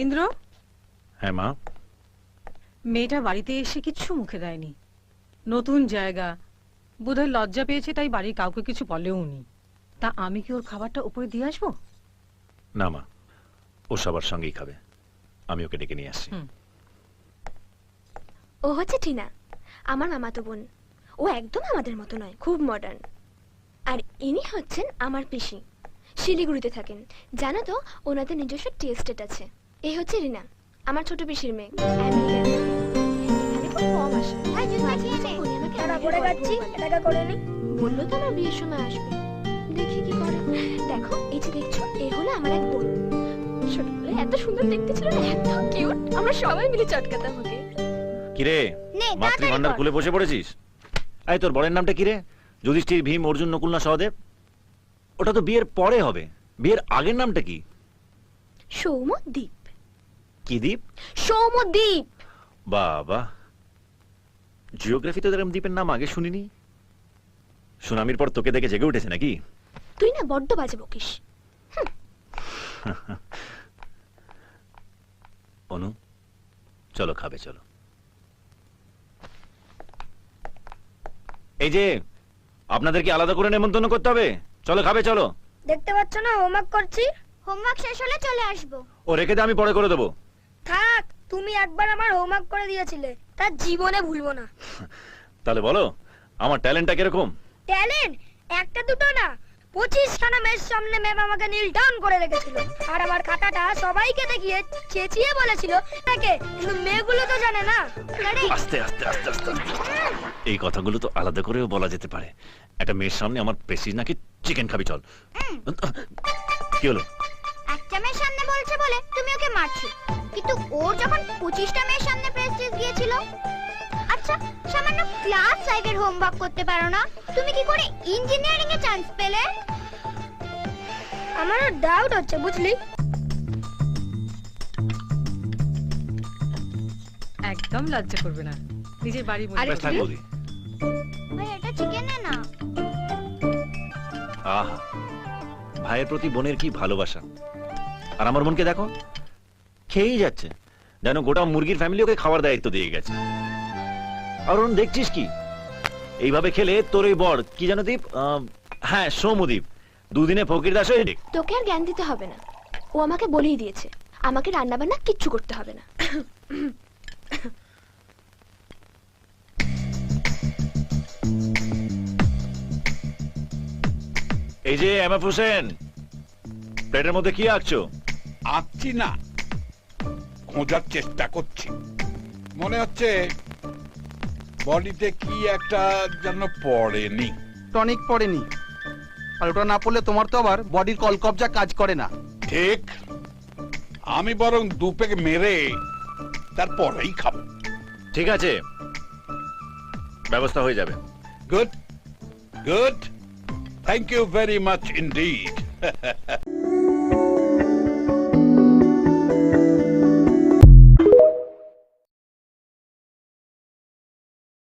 ইন্দ্র, হ্যাঁ মা। মেয়েটা বাড়িতে এসে কিচ্ছু মুখে দেয়নি। নতুন জায়গা, বোধহয় লজ্জা পেয়েছে, তাই বাড়ির কাউকে কিছু বলেও নি। তা আমি কি ওর খাবারটা উপরে দিয়ে আসবো? না মা, ও সবার সঙ্গেই খাবে। আমি ওকে ডেকে নিয়ে আসছি। ও হচ্ছে টিনা, আমার মামাতো বোন। ও একদম আমাদের মতো নয়, খুব মডার্ন। আর ইনি হচ্ছেন আমার পিসি, শিলিগুড়িতে থাকেন। জানো তো, ওনাদের নিজস্ব টি এস্টেট আছে। এই হচ্ছে রিনা, আমার ছোট পিসির মেয়ে। বললো তো আমার বিয়ের সময় আসবে, দেখি কি করে। দেখো, এই যে দেখছো, এ হলো আমার এক বোন। ছোটবেলায় এত সুন্দর দেখতে ছিল না, এত কিউট, আমরা সবাই মিলে চটকাতাম ওকে। কিরে, মাতৃভান্ডার খুলে বসে পড়েছিস? এই তোর বরের নামটা কিরে? যুধিষ্ঠির, ভীম, অর্জুন, নকুল না সহদেব? ওটা তো বিয়ের পরে হবে। বিয়ের আগের নামটা কি? সৌমদ্বীপ। কি দ্বীপ? সৌমদ্বীপ। বাবা, জিওগ্রাফিতে এরকম দ্বীপের নাম আগে শুনিনি। সুনামির পর তোকে দেখে জেগে উঠেছে নাকি? তুই না বড্ড বাজে বকিস। অনু, চলো খাবে, চলো। এই যে, আপনাদের কি আলাদা করে নেমন্তন্ন করতে হবে? চলো খাবে, চলো। দেখতে পাচ্ছ না হোমওয়ার্ক করছি? হোমওয়ার্ক শেষ হলে চলে আসবো। ও রেখে দে, আমি পরে করে দেবো। থাক, তুমি একবার আমার হোমওয়ার্ক করে দিয়েছিলে, তার জীবনে ভুলবো না। তাহলে বলো, আমার ট্যালেন্টটা কিরকম? ট্যালেন্ট একটা দুটো না, 25খানা মেয়ের সামনে ম্যাম আমাকে নীল ডাউন করে রেখেছিল। আর আমার খাতাটা সবাইকে দেখিয়ে চেঁচিয়ে বলেছিল তাকে, কিন্তু মেয়েগুলো তো জানে না। আস্তে আস্তে আস্তে আস্তে। এই কথাগুলো তো আলাদা করেও বলা যেতে পারে। একটা মেয়ের সামনে আমার পেশি নাকি চিকেন খাবি, চল। কি হলো? একটা মেয়ের সামনে বলছে বলে তুমি ওকে মারছো, কিন্তু ওর যখন 25টা মেয়ের সামনে প্রেস্টিজ গিয়েছিল। আচ্ছা, সামান্য ক্লাস 5 এর হোমওয়ার্ক করতে পারো না, তুমি কি করে ইঞ্জিনিয়ারিং এ চান্স পেলে? আমারও ডাউট হচ্ছে, বুঝলি? একদম লজ্জা করবে না, নিজের বাড়ি ব্যাস, থাক বৌদি। ভাই, এটা চিকেন না। আহা, ভাইয়ের প্রতি বোনের কি ভালোবাসা। আর আমার বোনকে দেখো, খেয়েই যাচ্ছে, যেন গোটা মুরগির ফ্যামিলি ওকে খাওয়ার দায়িত্ব দিয়ে গেছে। আর ওর দেখছিস কি, এইভাবে খেলে তোর এই বর কি জানো দ্বীপ, হ্যাঁ সৌমদ্বীপ, দুদিনে ফকির দাস হয়ে। তোকে আর জ্ঞান দিতে হবে না, ও আমাকে বলেই দিয়েছে আমাকে রান্না বান্না কিচ্ছু করতে হবে না। এই যে এমএফ হোসেন, প্লেটের মধ্যে কি আঁকছো? আঁকছি না, খোঁজার চেষ্টা করছি। মনে হচ্ছে বডিতে কি একটা যেন পড়েনি। টনিক পড়েনি, আর ওটা না পড়লে তোমার তো আবার বডির কলকবজা কাজ করে না। ঠিক, আমি বরং দুপেক মেরে তারপরেই খাবো। ঠিক আছে, ব্যবস্থা হয়ে যাবে। Good good, thank you very much indeed.